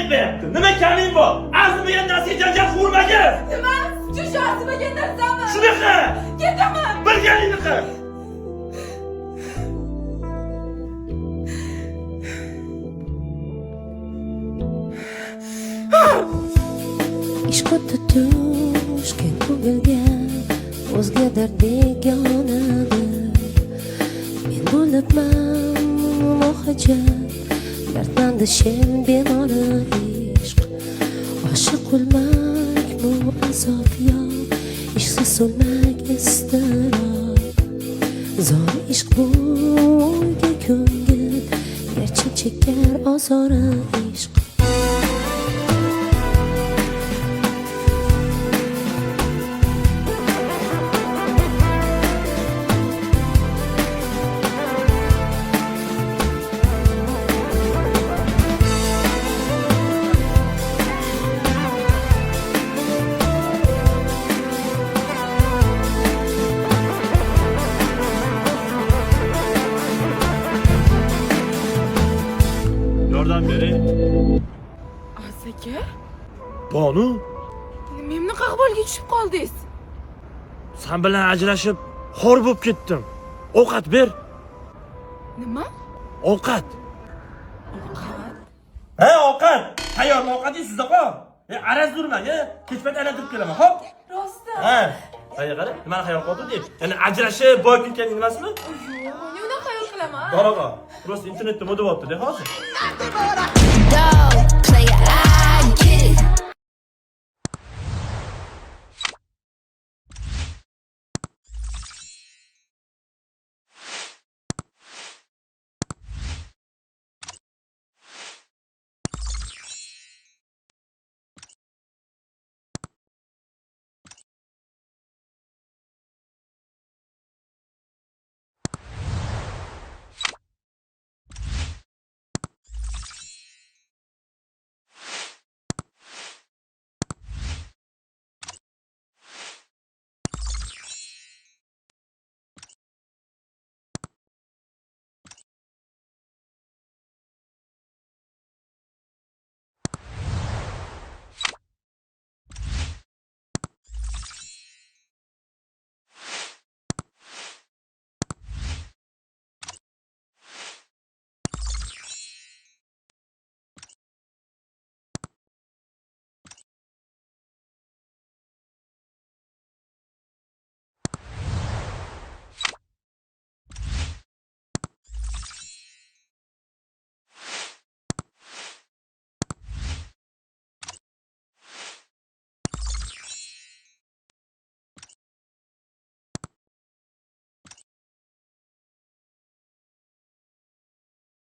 yetmayapti. Nima kaming bor? Arzimagan narsaga janjal qurmagin. Nima? Shu arzimagan narsami? Shunaqa. Ketaman. Bilganingni qil. Ishqotda tushgan ko'ngilga o'zga dard begonadir. Men bo'libman mohajat, dardmanda shen bemori ishq. Oshiq bo'lmak bu azob yo, ishqsiz so'lmak iztirob. Zor ishq bo'yga ko'ngil, garchi chekar ozori ishq. Yordam bering. Asaka? Bonu, Nimamni qahvolga tushib qoldingiz? sen bilan ajrashib xor bo'lib ketdim. Ovqat ber. Nima? Ovqat. Ovqat. Ha, ovqat. Tayyormi ovqatingiz sizda qol. Araz durmang, kechpayt aylantirib kelaman, xo'p? Rostdan. Ha. Qayga qara, nimani xayol qildi deb. Ya'ni ajrashib boy ketganing emasmi? Yo'q, men uni xayol qilaman. Bor og'a. Просто internetda moda bo'lyapti-da hozir.